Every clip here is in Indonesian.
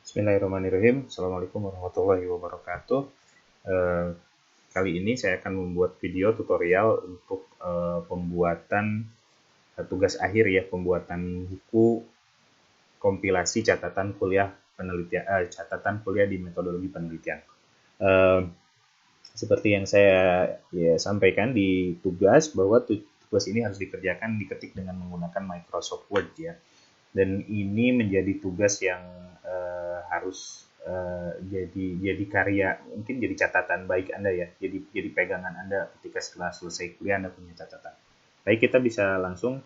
Bismillahirrahmanirrahim. Assalamualaikum warahmatullahi wabarakatuh. Eh, Kali ini saya akan membuat video tutorial untuk pembuatan tugas akhir ya, pembuatan buku kompilasi catatan kuliah penelitian, catatan kuliah di metodologi penelitian. Eh, Seperti yang saya sampaikan di tugas bahwa tugas ini harus dikerjakan diketik dengan menggunakan Microsoft Word ya. Dan ini menjadi tugas yang harus jadi karya, mungkin jadi catatan baik Anda ya, jadi pegangan Anda ketika setelah selesai kuliah Anda punya catatan. Baik, kita bisa langsung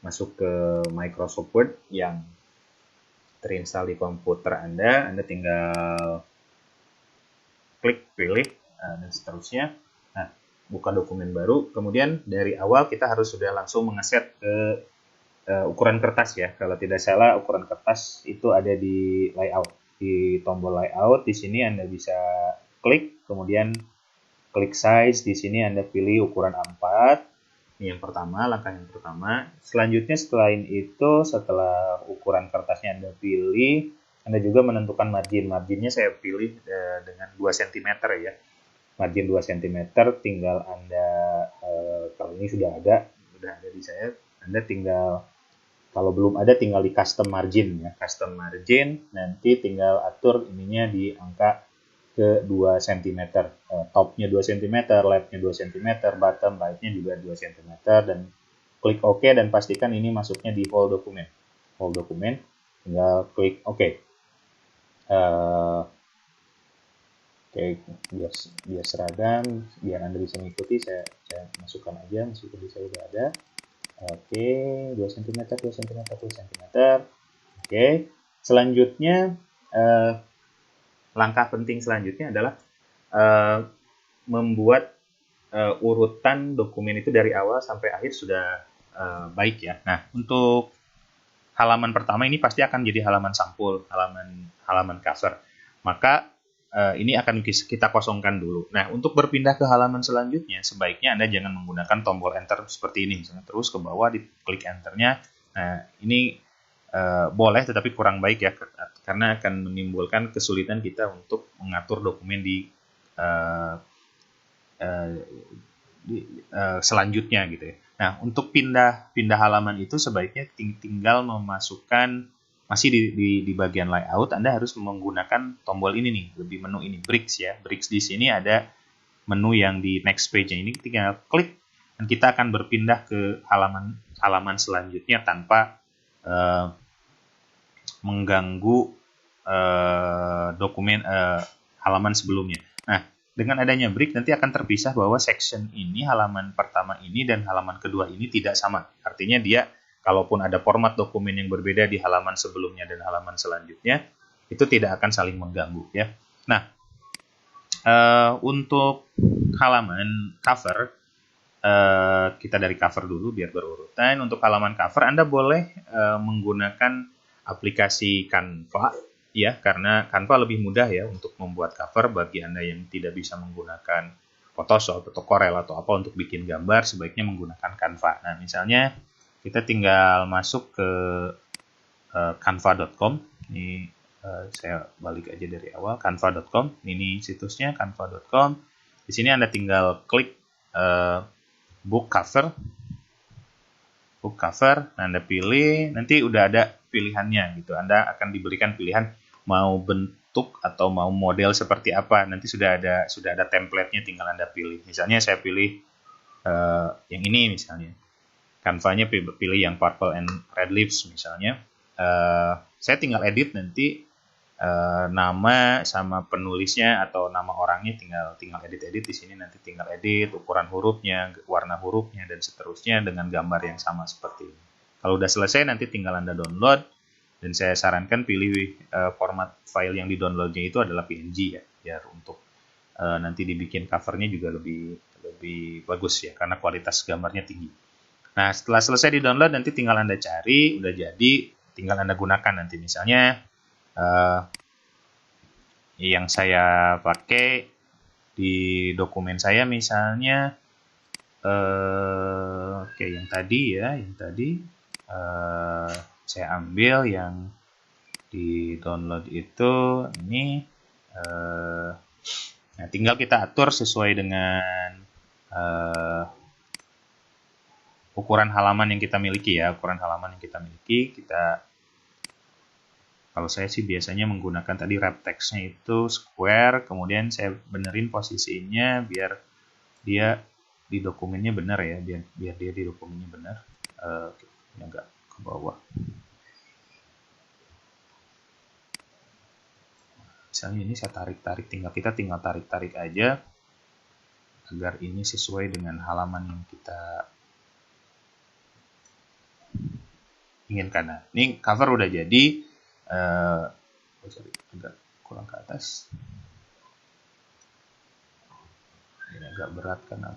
masuk ke Microsoft Word yang terinstall di komputer Anda. Anda tinggal klik pilih dan seterusnya. Nah, buka dokumen baru. Kemudian dari awal kita harus sudah langsung mengeset ke ukuran kertas ya. Kalau tidak salah ukuran kertas itu ada di layout. Di tombol layout di sini Anda bisa klik, kemudian klik size. Di sini Anda pilih ukuran A4. Ini yang pertama, langkah yang pertama. Selanjutnya setelah ukuran kertasnya Anda pilih, Anda juga menentukan margin. Marginnya saya pilih dengan 2 cm ya. Margin 2 cm tinggal Anda, kalau ini sudah ada di saya, Anda tinggal, kalau belum ada tinggal di custom margin ya. Custom margin nanti tinggal atur ininya di angka ke 2 cm. Topnya 2 cm, leftnya 2 cm, bottom right-nya juga 2 cm, dan klik OK dan pastikan ini masuknya di whole dokumen. Whole dokumen, tinggal klik OK. Oke, biar seragam, biar Anda bisa mengikuti, saya masukkan aja, meskipun di saya sudah ada. Oke, 2 cm, 2 cm, 2 cm. Oke, selanjutnya langkah penting selanjutnya adalah membuat urutan dokumen itu dari awal sampai akhir sudah baik ya. Nah, untuk halaman pertama ini pasti akan jadi halaman sampul, halaman cover. Maka ini akan kita kosongkan dulu. Nah, untuk berpindah ke halaman selanjutnya, sebaiknya Anda jangan menggunakan tombol enter seperti ini, misalnya terus ke bawah diklik enternya. Nah, ini boleh tetapi kurang baik ya, karena akan menimbulkan kesulitan kita untuk mengatur dokumen di selanjutnya gitu ya. Nah, untuk pindah halaman itu sebaiknya tinggal memasukkan, masih di bagian layout, Anda harus menggunakan tombol ini nih, lebih menu ini, Bricks ya. Bricks di sini ada menu yang di next page ini, tinggal klik dan kita akan berpindah ke halaman selanjutnya tanpa mengganggu dokumen halaman sebelumnya. Nah, dengan adanya break nanti akan terpisah bahwa section ini, halaman pertama ini dan halaman kedua ini tidak sama. Artinya dia, kalaupun ada format dokumen yang berbeda di halaman sebelumnya dan halaman selanjutnya, itu tidak akan saling mengganggu ya. Nah, untuk halaman cover, kita dari cover dulu biar berurutan. Untuk halaman cover Anda boleh menggunakan aplikasi Canva ya, karena Canva lebih mudah ya untuk membuat cover. Bagi Anda yang tidak bisa menggunakan Photoshop atau Corel atau apa untuk bikin gambar, sebaiknya menggunakan Canva. Nah, misalnya kita tinggal masuk ke canva.com. Ini saya balik aja dari awal, canva.com. Ini situsnya canva.com. Di sini Anda tinggal klik book cover. Nah, Anda pilih, nanti udah ada pilihannya gitu. Anda akan diberikan pilihan mau bentuk atau mau model seperti apa. Nanti sudah ada template-nya, tinggal Anda pilih. Misalnya saya pilih yang ini misalnya. Canva-nya pilih yang purple and red leaves misalnya. Saya tinggal edit nanti nama sama penulisnya atau nama orangnya, tinggal edit di sini. Nanti tinggal edit ukuran hurufnya, warna hurufnya, dan seterusnya dengan gambar yang sama seperti ini. Kalau udah selesai nanti tinggal Anda download, dan saya sarankan pilih format file yang di downloadnya itu adalah PNG ya, biar untuk nanti dibikin covernya juga lebih bagus ya, karena kualitas gambarnya tinggi. Nah, setelah selesai di download nanti tinggal Anda cari, udah jadi tinggal Anda gunakan. Nanti misalnya yang saya pakai di dokumen saya misalnya oke, yang tadi saya ambil yang Di download itu ini nah, tinggal kita atur sesuai dengan ukuran halaman yang kita miliki ya. Ukuran halaman yang kita miliki, kalau saya sih biasanya menggunakan tadi wrap text-nya itu square, kemudian saya benerin posisinya biar dia di dokumennya benar ya, biar dia di dokumennya benar. Ini agak ke bawah. Misalnya ini saya tarik-tarik, kita tinggal tarik-tarik aja agar ini sesuai dengan halaman yang kita inginkan. Nah, ini cover udah jadi. Agak kurang ke atas. Ini agak berat karena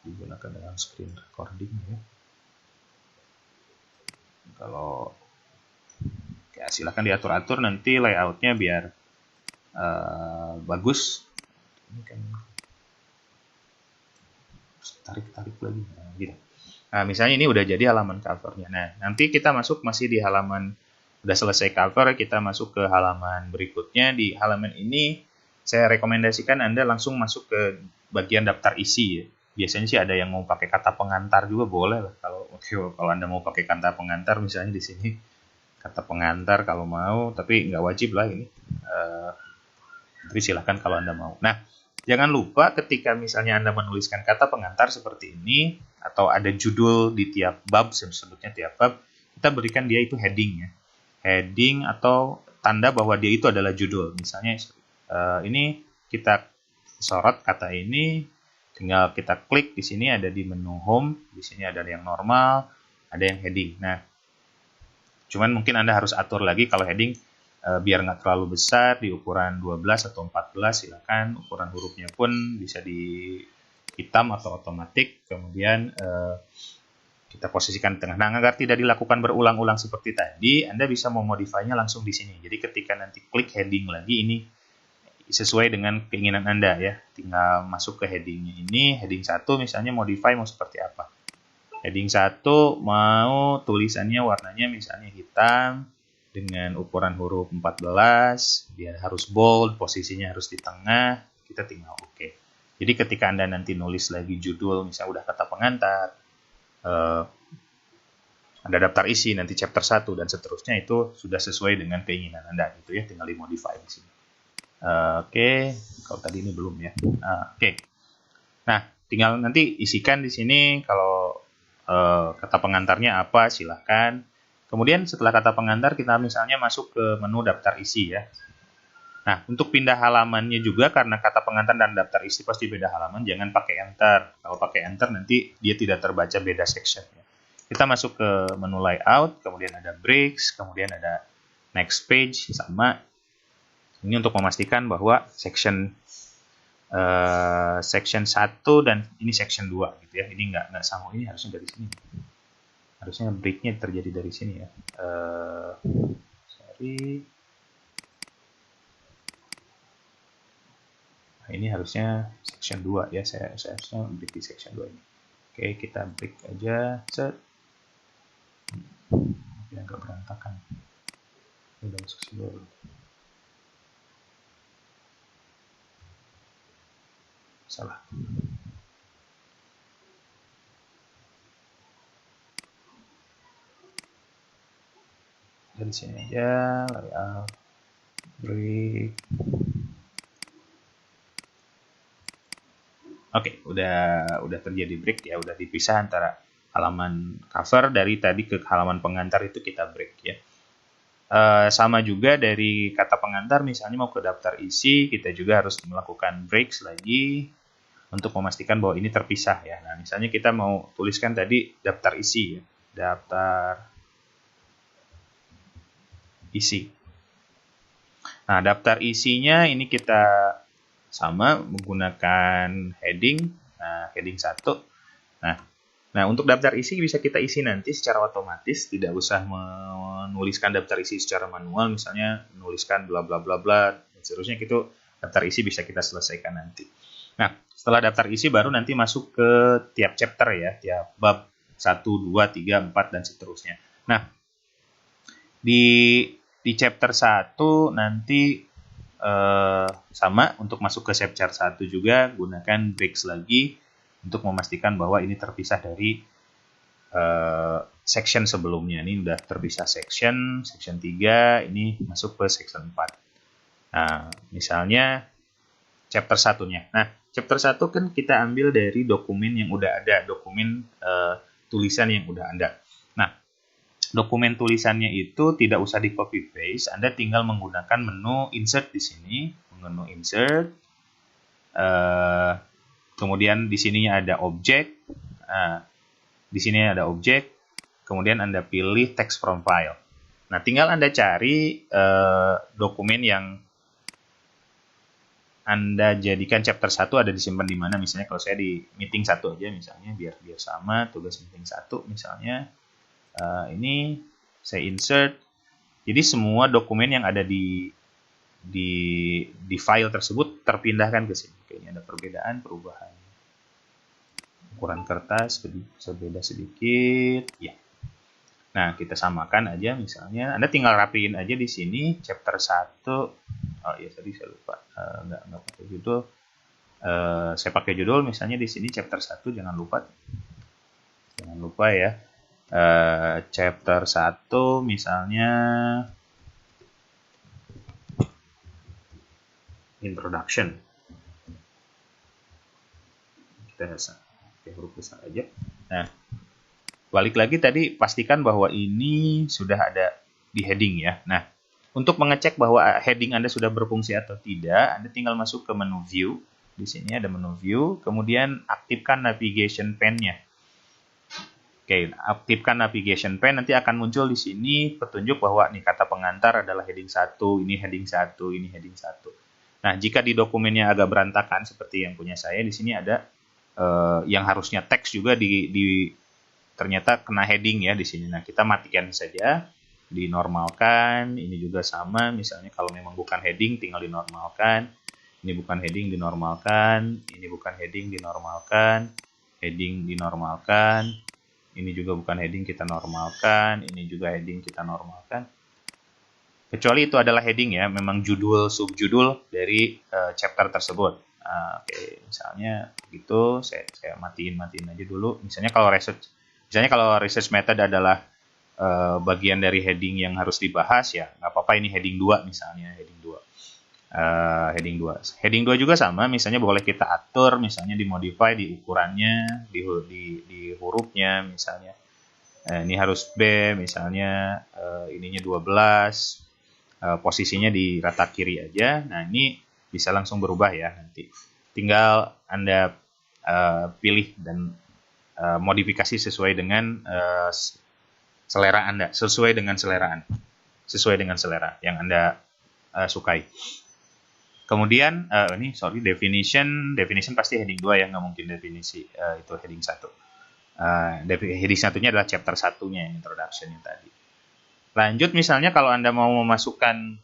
digunakan dengan screen recording ya. Kalau ya silakan diatur-atur nanti layoutnya biar bagus. Ini kan tarik-tarik lagi. Nah, gitu. Nah, misalnya ini udah jadi halaman covernya. Nah, nanti kita masih di halaman, udah selesai cover, kita masuk ke halaman berikutnya. Di halaman ini, saya rekomendasikan Anda langsung masuk ke bagian daftar isi ya. Biasanya sih ada yang mau pakai kata pengantar juga boleh lah. Kalau Anda mau pakai kata pengantar, misalnya di sini kata pengantar kalau mau, tapi nggak wajib lah ini. Tapi silahkan kalau Anda mau. Nah, jangan lupa ketika misalnya Anda menuliskan kata pengantar seperti ini, atau ada judul di tiap bab, sebutnya tiap bab, kita berikan dia itu heading ya. Heading atau tanda bahwa dia itu adalah judul. Misalnya ini kita sorot kata ini, tinggal kita klik di sini ada di menu home, di sini ada yang normal, ada yang heading. Nah, cuman mungkin Anda harus atur lagi kalau heading biar nggak terlalu besar di ukuran 12 atau 14, silakan. Ukuran hurufnya pun bisa di hitam atau otomatis, kemudian kita posisikan di tengah. Nah, agar tidak dilakukan berulang-ulang seperti tadi, Anda bisa memodifinya langsung di sini. Jadi ketika nanti klik heading lagi, ini sesuai dengan keinginan Anda ya. Tinggal masuk ke headingnya ini, heading 1 misalnya modify mau seperti apa. Heading 1 mau tulisannya warnanya misalnya hitam dengan ukuran huruf 14, dia harus bold, posisinya harus di tengah, kita tinggal oke. Jadi ketika Anda nanti nulis lagi judul, misalnya udah kata pengantar, ada daftar isi, nanti chapter 1 dan seterusnya, itu sudah sesuai dengan keinginan Anda gitu ya, tinggal dimodify di sini. Oke, kalau tadi ini belum ya. Oke. Nah, tinggal nanti isikan di sini kalau kata pengantarnya apa, silahkan. Kemudian setelah kata pengantar kita misalnya masuk ke menu daftar isi ya. Nah, untuk pindah halamannya juga karena kata pengantar dan daftar isi pasti beda halaman, jangan pakai enter. Kalau pakai enter nanti dia tidak terbaca beda section ya. Kita masuk ke menu layout, kemudian ada breaks, kemudian ada next page sama. Ini untuk memastikan bahwa section 1 dan ini section 2 gitu ya. Ini nggak sama, ini harusnya dari sini. Harusnya breaknya terjadi dari sini ya. Sorry. Nah, ini harusnya section 2 ya. Saya harusnya break di section 2 ini. Oke, kita break aja. Set. Mungkin agak berantakan. Udah masuk section 2. Salah. Dari sini aja, layout, break. Oke, udah terjadi break ya, udah dipisah antara halaman cover dari tadi ke halaman pengantar itu kita break ya. Sama juga dari kata pengantar, misalnya mau ke daftar isi, kita juga harus melakukan breaks lagi untuk memastikan bahwa ini terpisah ya. Nah, misalnya kita mau tuliskan tadi daftar isi ya, daftar isi. Nah, daftar isinya ini kita sama menggunakan heading. Nah, heading 1. Nah, untuk daftar isi bisa kita isi nanti secara otomatis, tidak usah menuliskan daftar isi secara manual, misalnya menuliskan bla bla bla bla dan seterusnya, gitu. Daftar isi bisa kita selesaikan nanti. Nah, setelah daftar isi baru nanti masuk ke tiap chapter ya, tiap bab 1, 2, 3, 4 dan seterusnya. Nah, di di chapter 1 nanti sama untuk masuk ke chapter 1 juga gunakan breaks lagi untuk memastikan bahwa ini terpisah dari section sebelumnya. Ini udah terpisah section 3, ini masuk ke section 4. Nah, misalnya chapter 1-nya. Nah, chapter 1 kan kita ambil dari dokumen yang udah ada, dokumen tulisan yang udah ada. Nah, dokumen tulisannya itu tidak usah di copy paste, Anda tinggal menggunakan menu insert di sini, menu insert. Kemudian di sini ada objek. Di sini ada objek. Kemudian Anda pilih text from file. Nah, tinggal Anda cari dokumen yang Anda jadikan chapter 1 ada disimpan di mana. Misalnya kalau saya di meeting 1 aja misalnya, biar sama tugas meeting 1 misalnya. Ini saya insert. Jadi semua dokumen yang ada di file tersebut terpindahkan ke sini. Oke, ini ada perbedaan, perubahan. Ukuran kertas berbeda sedikit. Ya. Nah, kita samakan aja misalnya. Anda tinggal rapiin aja di sini chapter 1. Oh iya, tadi saya lupa. Enggak pakai judul. Saya pakai judul misalnya di sini chapter 1, jangan lupa. Jangan lupa ya. Chapter 1 misalnya introduction. Kita pakai huruf besar aja. Nah, balik lagi tadi pastikan bahwa ini sudah ada di heading ya. Nah, untuk mengecek bahwa heading Anda sudah berfungsi atau tidak, Anda tinggal masuk ke menu view. Di sini ada menu view, kemudian aktifkan navigation pane-nya. Oke, aktifkan navigation pane, nanti akan muncul di sini petunjuk bahwa nih kata pengantar adalah heading 1, ini heading 1, ini heading 1. Nah, jika di dokumennya agak berantakan seperti yang punya saya, di sini ada yang harusnya teks juga ternyata kena heading ya di sini. Nah, kita matikan saja, dinormalkan, ini juga sama, misalnya kalau memang bukan heading tinggal dinormalkan. Ini bukan heading dinormalkan, ini bukan heading dinormalkan, heading dinormalkan. Ini juga bukan heading, kita normalkan. Ini juga heading, kita normalkan. Kecuali itu adalah heading ya, memang judul, subjudul dari chapter tersebut. Oke, misalnya gitu, saya matiin aja dulu. Misalnya kalau research method adalah bagian dari heading yang harus dibahas ya, nggak apa-apa ini heading 2 misalnya, heading 2. Heading 2 juga sama, misalnya boleh kita atur, misalnya dimodify di ukurannya, di hurufnya misalnya. Ini harus B misalnya, ininya 12, posisinya di rata kiri aja. Nah, ini bisa langsung berubah ya nanti. Tinggal Anda pilih dan modifikasi sesuai dengan selera Anda, sesuai dengan selera yang Anda sukai. Kemudian definition pasti heading 2 ya, nggak mungkin definisi itu heading 1. Heading 1-nya adalah chapter 1-nya, introduction yang tadi. Lanjut misalnya kalau Anda mau memasukkan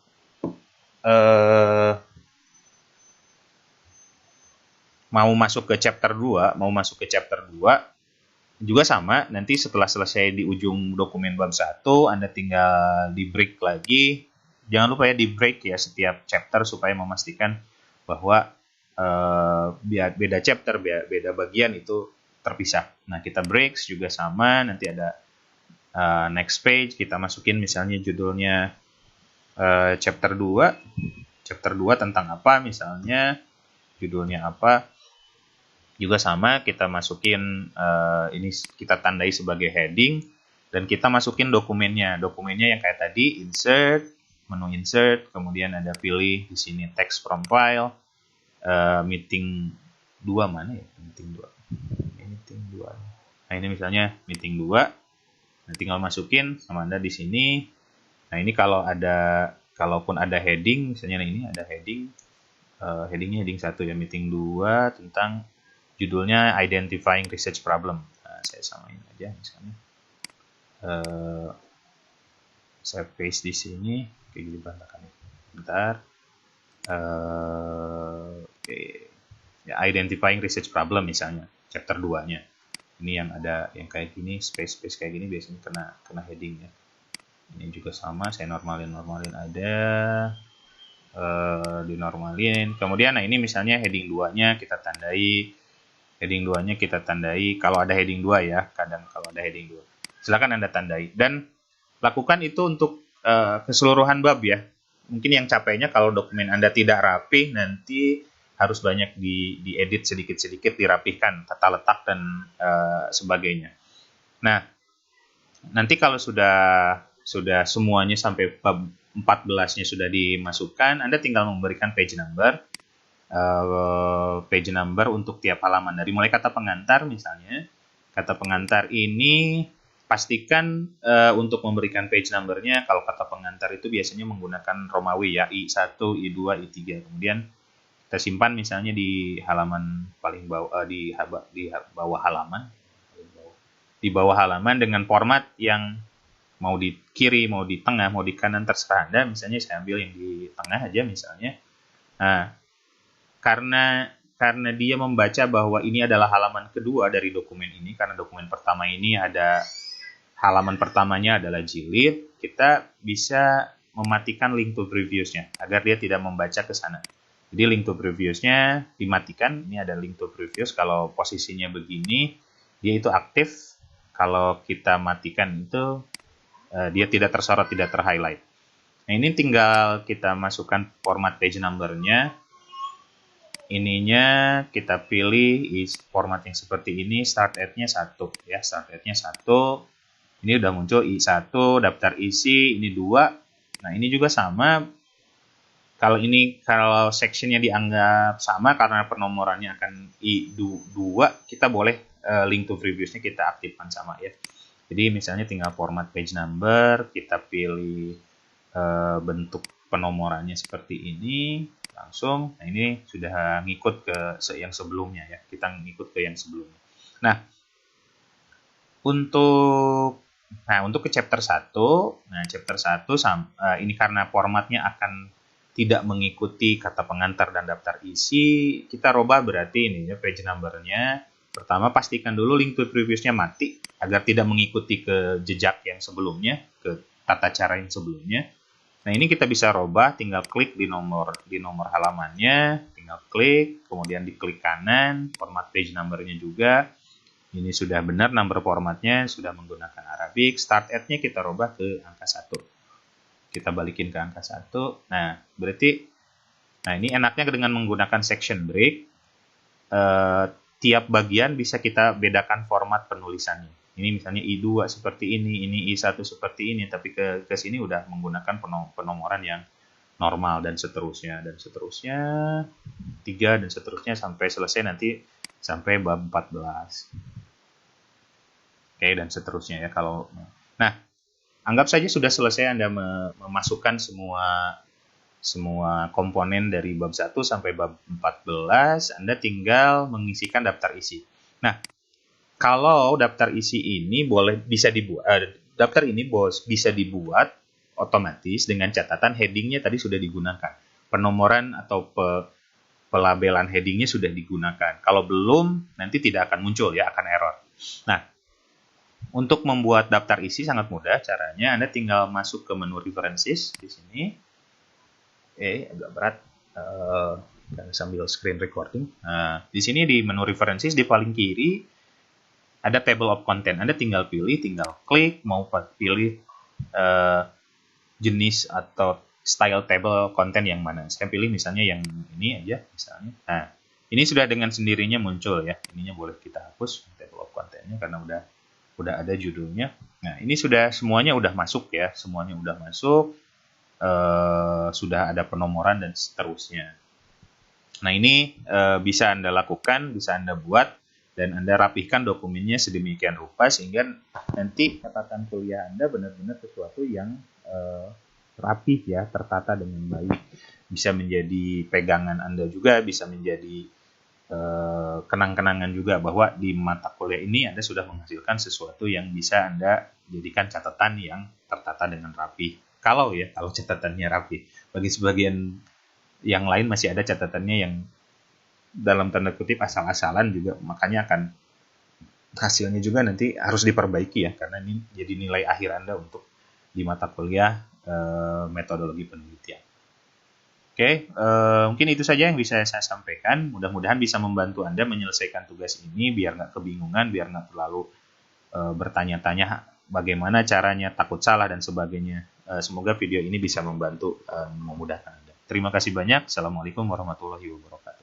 mau masuk ke chapter 2 juga sama, nanti setelah selesai di ujung dokumen bab 1, Anda tinggal di break lagi. Jangan lupa ya di break ya setiap chapter supaya memastikan bahwa beda chapter, beda bagian itu terpisah. Nah, kita breaks juga sama, nanti ada next page, kita masukin misalnya judulnya chapter 2 tentang apa misalnya, judulnya apa. Juga sama, kita masukin ini kita tandai sebagai heading dan kita masukin dokumennya yang kayak tadi, insert, menu insert, kemudian ada pilih di sini text from file, meeting 2 mana ya? Meeting 2. Nah, ini misalnya meeting 2. Nah, tinggal masukin sama Anda di sini. Nah, ini kalaupun ada heading, misalnya ini ada heading, headingnya heading 1 ya, meeting 2 tentang judulnya Identifying Research Problem. Nah, saya samain aja misalnya. Saya paste di sini. Oke, jadi berantakan ya. Bentar. Oke. Ya, Identifying Research Problem misalnya, chapter 2-nya. Ini yang ada yang kayak gini, space kayak gini biasanya kena heading ya. Ini juga sama, saya normalin ada, dinormalin. Kemudian nah ini misalnya heading 2-nya kita tandai, kalau ada heading 2 ya, kadang kalau ada heading 2. Silakan Anda tandai dan lakukan itu untuk keseluruhan bab ya. Mungkin yang capeknya kalau dokumen Anda tidak rapi, nanti harus banyak diedit sedikit-sedikit, dirapihkan, tata letak dan sebagainya. Nah, nanti kalau sudah semuanya sampai bab 14-nya sudah dimasukkan, Anda tinggal memberikan page number untuk tiap halaman. Dari mulai kata pengantar misalnya, kata pengantar ini pastikan untuk memberikan page number-nya, kalau kata pengantar itu biasanya menggunakan Romawi ya, I1, I2, I3. Kemudian kita simpan misalnya di halaman paling bawah, di bawah halaman, dengan format yang mau di kiri, mau di tengah, mau di kanan, terserah Anda. Misalnya saya ambil yang di tengah aja misalnya. Nah, karena dia membaca bahwa ini adalah halaman kedua dari dokumen ini, karena dokumen pertama ini ada halaman pertamanya adalah jilid, kita bisa mematikan link to previews-nya agar dia tidak membaca ke sana. Jadi link to previews-nya dimatikan. Ini ada link to previews, kalau posisinya begini dia itu aktif. Kalau kita matikan itu dia tidak tersorot, tidak terhighlight. Nah, ini tinggal kita masukkan format page number-nya. Ininya kita pilih format yang seperti ini, start at-nya 1 ya, start at-nya 1. Ini udah muncul I1, daftar isi, ini 2. Nah, ini juga sama. Kalau sectionnya dianggap sama karena penomorannya akan I2, kita boleh link to previews-nya kita aktifkan sama ya. Jadi misalnya tinggal format page number, kita pilih bentuk penomorannya seperti ini, langsung. Nah, ini sudah ngikut ke yang sebelumnya ya. Kita ngikut ke yang sebelumnya. Nah, untuk ke chapter 1, chapter 1 ini karena formatnya akan tidak mengikuti kata pengantar dan daftar isi, kita robah berarti ini ya page number-nya. Pertama, pastikan dulu link to previews-nya mati agar tidak mengikuti ke jejak yang sebelumnya, ke tata cara yang sebelumnya. Nah, ini kita bisa robah, tinggal klik di nomor halamannya, tinggal klik, kemudian diklik kanan, format page number-nya juga. Ini sudah benar number formatnya, sudah menggunakan Arabic. Start at-nya kita robah ke angka 1. Kita balikin ke angka 1. Nah, berarti ini enaknya dengan menggunakan section break. Tiap bagian bisa kita bedakan format penulisannya. Ini misalnya I2 seperti ini I1 seperti ini, tapi ke sini udah menggunakan penomoran yang normal dan seterusnya 3 dan seterusnya sampai selesai nanti sampai bab 14. Oke, dan seterusnya ya kalau. Nah, anggap saja sudah selesai Anda memasukkan semua komponen dari bab 1 sampai bab 14, Anda tinggal mengisikan daftar isi. Nah, kalau daftar isi ini bisa dibuat otomatis dengan catatan headingnya tadi sudah digunakan. Penomoran atau pelabelan headingnya sudah digunakan. Kalau belum, nanti tidak akan muncul ya, akan error. Nah, untuk membuat daftar isi sangat mudah caranya. Anda tinggal masuk ke menu references di sini. Agak berat sambil screen recording. Nah, di sini di menu references di paling kiri ada table of content. Anda tinggal klik, mau pilih jenis atau style table content yang mana. Saya pilih misalnya yang ini aja misalnya. Nah, ini sudah dengan sendirinya muncul ya. Ininya boleh kita hapus table of content-nya karena udah ada judulnya. Nah, ini semuanya udah masuk ya. Semuanya udah masuk. Sudah ada penomoran dan seterusnya. Nah, ini bisa Anda lakukan, bisa Anda buat, dan Anda rapihkan dokumennya sedemikian rupa sehingga nanti catatan kuliah Anda benar-benar sesuatu yang rapih ya, tertata dengan baik. Bisa menjadi pegangan Anda juga, bisa menjadi kenang-kenangan juga bahwa di mata kuliah ini Anda sudah menghasilkan sesuatu yang bisa Anda jadikan catatan yang tertata dengan rapi. Kalau catatannya rapi. Bagi sebagian yang lain masih ada catatannya yang dalam tanda kutip asal-asalan juga, makanya akan hasilnya juga nanti harus diperbaiki ya, karena ini jadi nilai akhir Anda untuk di mata kuliah metodologi penelitian. Oke, mungkin itu saja yang bisa saya sampaikan. Mudah-mudahan bisa membantu Anda menyelesaikan tugas ini biar nggak kebingungan, biar nggak terlalu bertanya-tanya bagaimana caranya, takut salah dan sebagainya. Semoga video ini bisa membantu memudahkan Anda. Terima kasih banyak. Assalamualaikum warahmatullahi wabarakatuh.